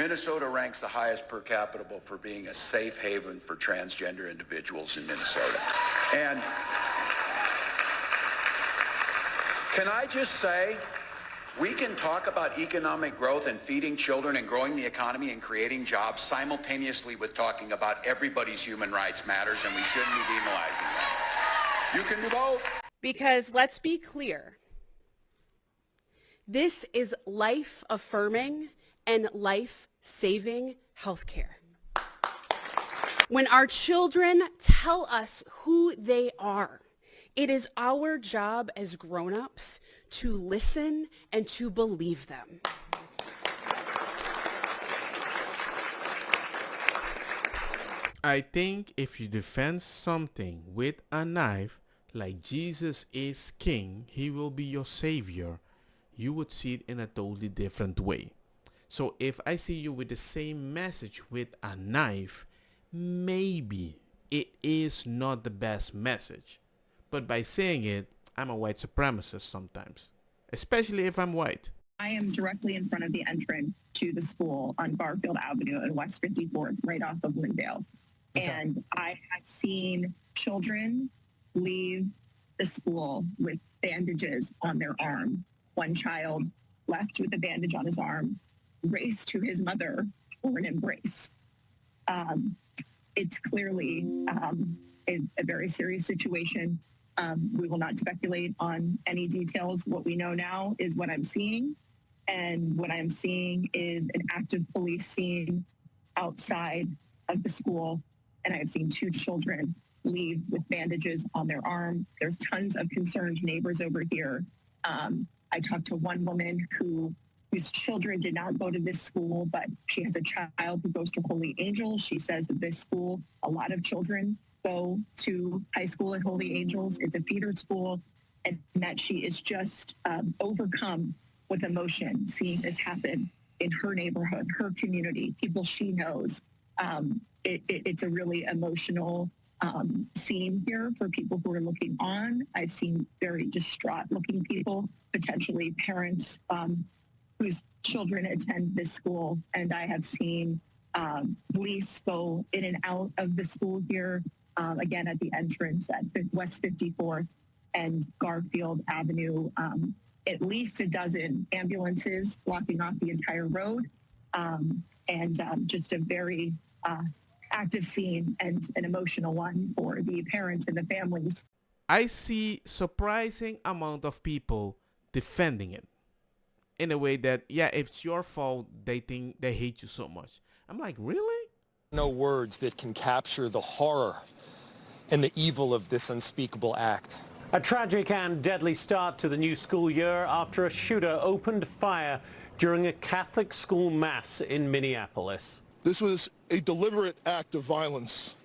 Minnesota ranks the highest per capita for being a safe haven for transgender individuals in Minnesota. And can I just say, we can talk about economic growth and feeding children and growing the economy and creating jobs simultaneously with talking about everybody's human rights matters, and we shouldn't be demonizing that. You can do both. Because let's be clear, this is life-affirming and life-saving healthcare. When our children tell us who they are, it is our job as grown-ups to listen and to believe them. I think if you defend something with a knife, like Jesus is king, he will be your savior, you would see it in a totally different way. So if I see you with the same message with a knife, maybe it is not the best message. But by saying it, I'm a white supremacist sometimes, especially if I'm white. I am directly in front of the entrance to the school on Garfield Avenue and West 54th, right off of Lindale. Okay. And I have seen children leave the school with bandages on their arm. One child left with a bandage on his arm, raced to his mother for an embrace. It's clearly a very serious situation. We will not speculate on any details. What we know now is what I'm seeing. And what I'm seeing is an active police scene outside of the school. And I've seen 2 children leave with bandages on their arm. There's tons of concerned neighbors over here. I talked to one woman whose children did not go to this school, but she has a child who goes to Holy Angels. She says that this school, a lot of children go to high school at Holy Angels. It's a feeder school, and that she is just overcome with emotion seeing this happen in her neighborhood, her community, people she knows. It's a really emotional scene here for people who are looking on. I've seen very distraught looking people, potentially parents whose children attend this school. And I have seen police go in and out of the school here, again, at the entrance at West 54th and Garfield Avenue. At least a dozen ambulances blocking off the entire road. And just a very active scene and an emotional one for the parents and the families. I see surprising amount of people defending it in a way that, yeah, if it's your fault, they think they hate you so much. I'm like, really? No words that can capture the horror and the evil of this unspeakable act. A tragic and deadly start to the new school year after a shooter opened fire during a Catholic school mass in Minneapolis. This was a deliberate act of violence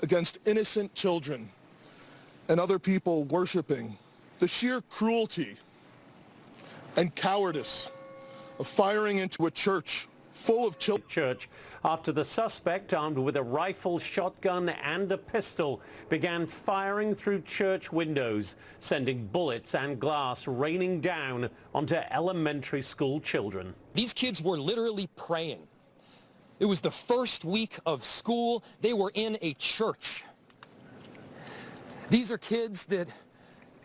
against innocent children and other people worshiping. The sheer cruelty and cowardice of firing into a church full of children. After the suspect, armed with a rifle, shotgun and a pistol, began firing through church windows, sending bullets and glass raining down onto elementary school children. These kids were literally praying. It was the first week of school. They were in a church. These are kids that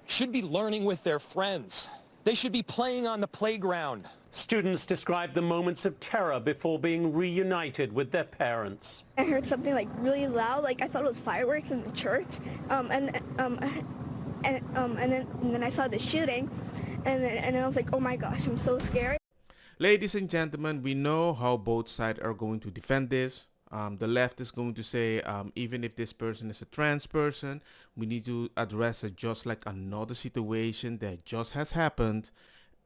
should be learning with their friends. They should be playing on the playground. Students described the moments of terror before being reunited with their parents. I heard something like really loud, like I thought it was fireworks in the church, and then I saw the shooting, and I was like, oh my gosh, I'm so scared. Ladies and gentlemen, we know how both sides are going to defend this. The left is going to say, even if this person is a trans person, we need to address it just like another situation that just has happened.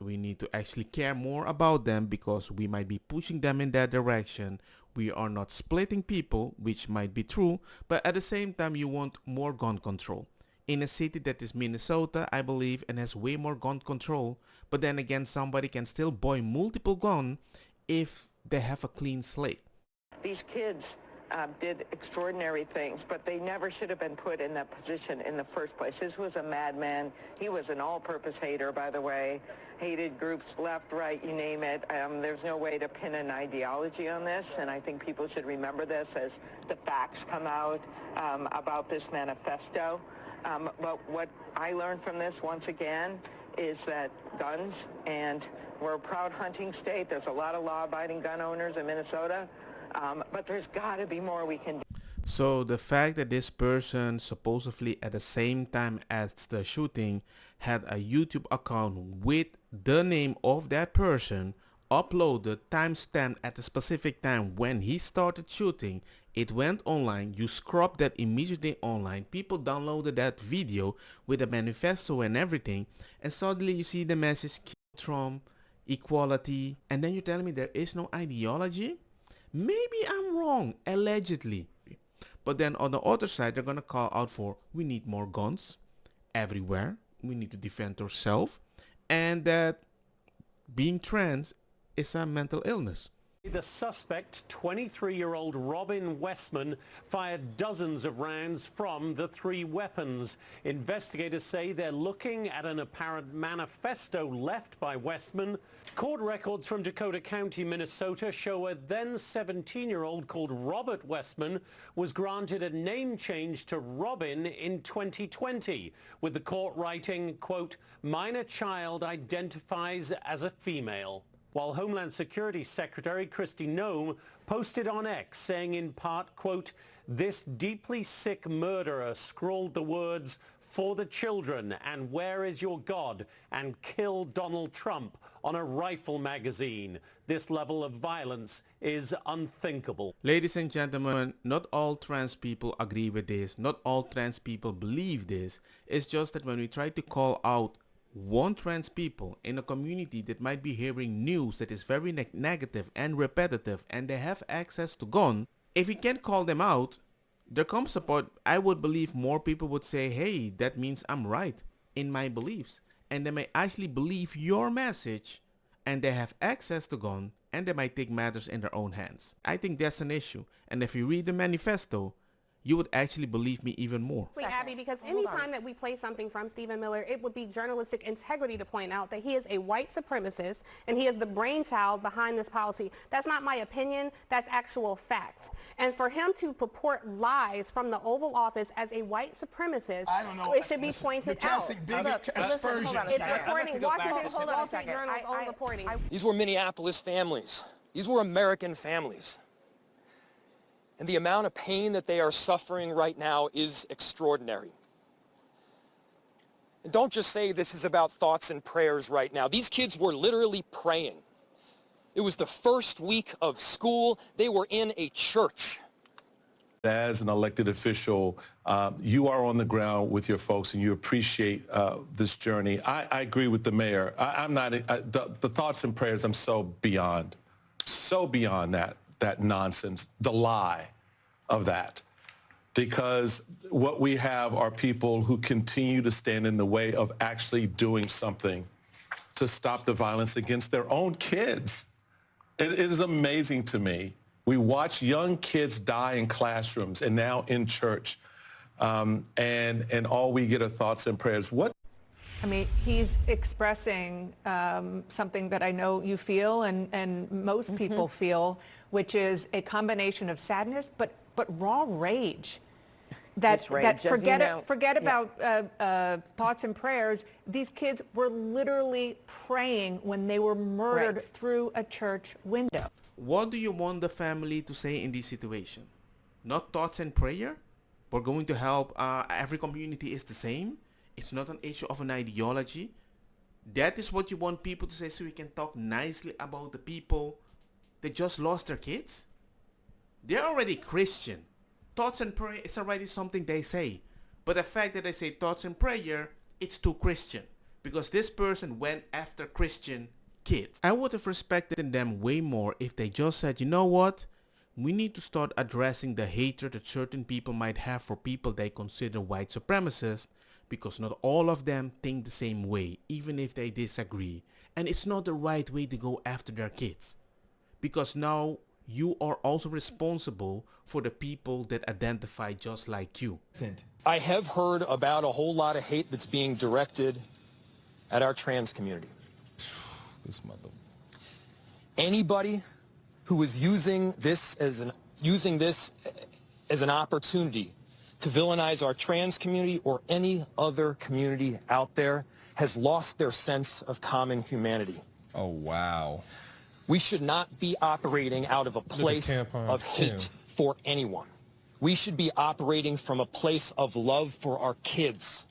We need to actually care more about them because we might be pushing them in that direction. We are not splitting people, which might be true, but at the same time, you want more gun control. In a city that is Minnesota, I believe, and has way more gun control, but then again, somebody can still buy multiple guns if they have a clean slate. These kids did extraordinary things, but they never should have been put in that position in the first place. This was a madman. He was an all-purpose hater, by the way. Hated groups left, right, you name it. There's no way to pin an ideology on this, and I think people should remember this as the facts come out about this manifesto. But what I learned from this, once again, is that guns, and we're a proud hunting state. There's a lot of law-abiding gun owners in Minnesota. But there's got to be more we can do. So the fact that this person supposedly at the same time as the shooting had a YouTube account with the name of that person, uploaded, timestamp at the specific time when he started shooting, it went online, you scrubbed that immediately online, people downloaded that video with the manifesto and everything, and suddenly you see the message, kill Trump, equality, and then you're telling me there is no ideology? Maybe I'm wrong, allegedly. But then on the other side, they're going to call out for, we need more guns everywhere. We need to defend ourselves. And that being trans is a mental illness. The suspect, 23-year-old Robin Westman, fired dozens of rounds from the three weapons. Investigators say they're looking at an apparent manifesto left by Westman. Court records from Dakota County, Minnesota show a then 17-year-old called Robert Westman was granted a name change to Robin in 2020, with the court writing, quote, minor child identifies as a female. While Homeland Security Secretary Kristi Noem posted on X saying in part, quote, this deeply sick murderer scrawled the words, for the children and where is your God, and kill Donald Trump on a rifle magazine. This level of violence is unthinkable. Ladies and gentlemen, not all trans people agree with this. Not all trans people believe this. It's just that when we try to call out one trans people in a community that might be hearing news that is very negative and repetitive and they have access to gun, if we can't call them out, there comes a point I would believe more people would say, hey, that means I'm right in my beliefs. And they may actually believe your message and they have access to gun and they might take matters in their own hands. I think that's an issue. And if you read the manifesto, you would actually believe me even more. Abby, because anytime that we play something from Stephen Miller, it would be journalistic integrity to point out that he is a white supremacist and he is the brainchild behind this policy. That's not my opinion, that's actual fact. And for him to purport lies from the Oval Office as a white supremacist, I don't know. it should be pointed out. Aspersions. It's reporting, Washington Wall Street Journal's own reporting. These were Minneapolis families. These were American families. And the amount of pain that they are suffering right now is extraordinary. And don't just say this is about thoughts and prayers right now. These kids were literally praying. It was the first week of school. They were in a church. As an elected official, you are on the ground with your folks and you appreciate this journey. I agree with the mayor. I'm not, the thoughts and prayers, I'm so beyond that nonsense, the lie of that. Because what we have are people who continue to stand in the way of actually doing something to stop the violence against their own kids. It is amazing to me. We watch young kids die in classrooms and now in church, and all we get are thoughts and prayers. What? I mean, he's expressing something that I know you feel and most people feel, which is a combination of sadness, but raw rage. Forget about thoughts and prayers. These kids were literally praying when they were murdered through a church window. What do you want the family to say in this situation? Not thoughts and prayer? We're going to help, every community is the same? It's not an issue of an ideology? That is what you want people to say so we can talk nicely about the people that just lost their kids? They're already Christian. Thoughts and prayer is already something they say. But the fact that they say thoughts and prayer, it's too Christian. Because this person went after Christian kids. I would have respected them way more if they just said, you know what? We need to start addressing the hatred that certain people might have for people they consider white supremacists, because not all of them think the same way, even if they disagree. And it's not the right way to go after their kids. Because now you are also responsible for the people that identify just like you. I have heard about a whole lot of hate that's being directed at our trans community. This mother. Anybody who is using this as an opportunity to villainize our trans community or any other community out there has lost their sense of common humanity. Oh, wow. We should not be operating out of a place of hate for anyone. We should be operating from a place of love for our kids.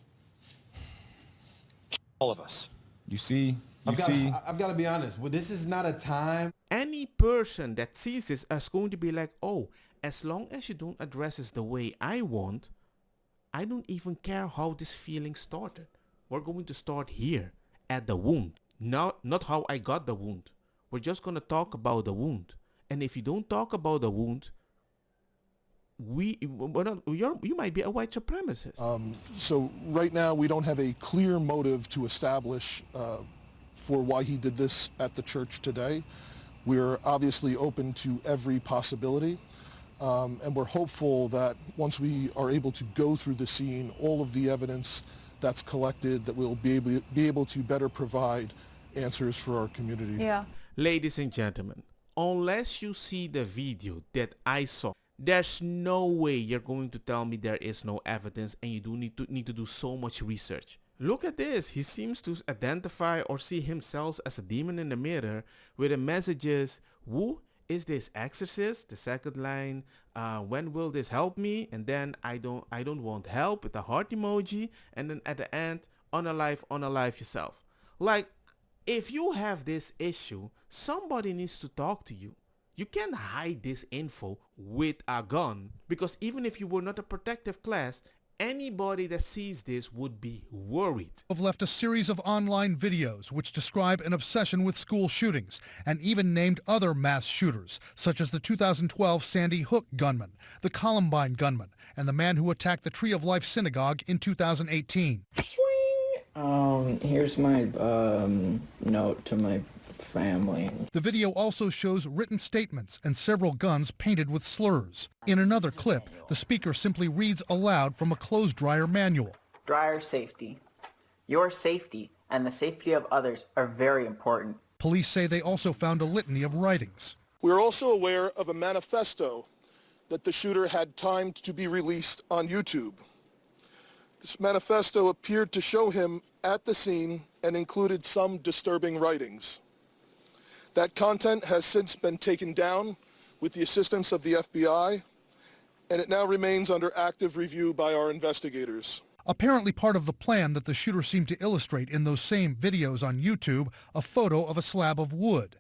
All of us. You see? I've got to be honest. Well, this is not a time. Any person that sees this is going to be like, oh, as long as you don't address this the way I want, I don't even care how this feeling started. We're going to start here at the wound. Not how I got the wound. We're just going to talk about the wound. And if you don't talk about the wound, you might be a white supremacist. So right now we don't have a clear motive to establish for why he did this at the church today. We're obviously open to every possibility. And we're hopeful that once we are able to go through the scene, all of the evidence that's collected, that we'll be able to better provide answers for our community. Yeah. Ladies and gentlemen, unless you see the video that I saw, there's no way you're going to tell me there is no evidence and you do need to do so much research. Look at this. He seems to identify or see himself as a demon in the mirror with the messages, who is this exorcist? The second line, when will this help me? And then I don't want help with the heart emoji. And then at the end, unalive yourself. Like, if you have this issue, somebody needs to talk to you. You can't hide this info with a gun, because even if you were not a protective class, anybody that sees this would be worried. Have left a series of online videos which describe an obsession with school shootings and even named other mass shooters, such as the 2012 Sandy Hook gunman, the Columbine gunman, and the man who attacked the Tree of Life Synagogue in 2018. Here's my note to my family. The video also shows written statements and several guns painted with slurs. In another clip, the speaker simply reads aloud from a clothes dryer manual. Dryer safety. Your safety and the safety of others are very important. Police say they also found a litany of writings. We're also aware of a manifesto that the shooter had timed to be released on YouTube. This manifesto appeared to show him at the scene and included some disturbing writings. That content has since been taken down with the assistance of the FBI, and it now remains under active review by our investigators. Apparently part of the plan that the shooter seemed to illustrate in those same videos on YouTube, a photo of a slab of wood.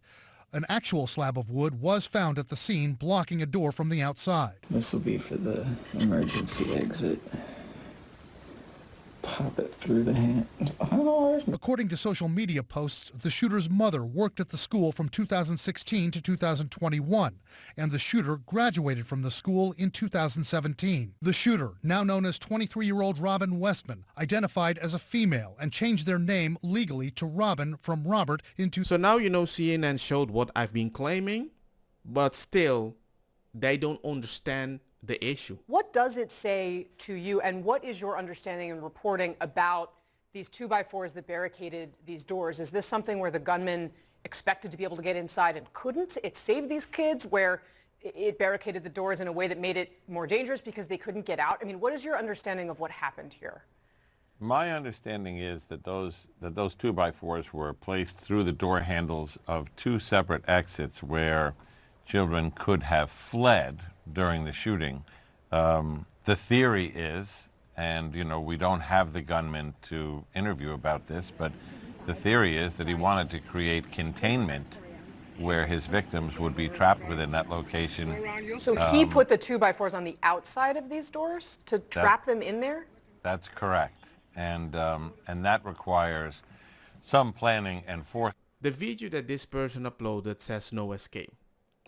An actual slab of wood was found at the scene, blocking a door from the outside. This will be for the emergency exit. Pop it through the hand. According to social media posts, the shooter's mother worked at the school from 2016 to 2021, and the shooter graduated from the school in 2017. The shooter, now known as 23-year-old Robin Westman, identified as a female and changed their name legally to Robin from Robert into... So now you know CNN showed what I've been claiming, but still, they don't understand the issue. What does it say to you, and what is your understanding and reporting about these 2x4s that barricaded these doors? Is this something where the gunman expected to be able to get inside and couldn't? It saved these kids, where it barricaded the doors in a way that made it more dangerous because they couldn't get out? I mean, what is your understanding of what happened here? My understanding is that those 2x4s were placed through the door handles of two separate exits where children could have fled during the shooting. The theory is, and we don't have the gunman to interview about this, but the theory is that he wanted to create containment where his victims would be trapped within that location. So he put the 2x4s on the outside of these doors to trap them in there? That's correct. And that requires some planning and forethought. The video that this person uploaded says no escape.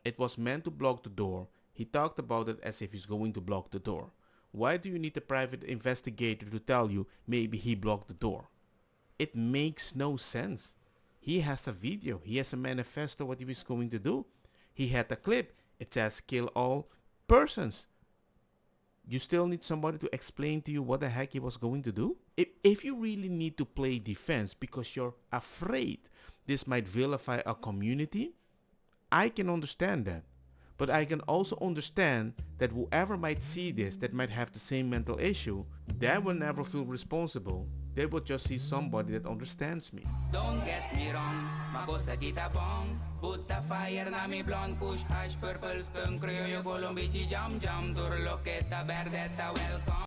It was meant to block the door. He talked about it as if he's going to block the door. Why do you need a private investigator to tell you maybe he blocked the door? It makes no sense. He has a video. He has a manifesto what he was going to do. He had a clip. It says kill all persons. You still need somebody to explain to you what the heck he was going to do? If you really need to play defense because you're afraid this might vilify a community, I can understand that. But I can also understand that whoever might see this that might have the same mental issue, they will never feel responsible. They will just see somebody that understands me. Don't get me wrong, makosa kita bong. Put the fire na mi blonde kush hash purple skunk criollo colombici jam jam. Durlo que ta verdetta welcome.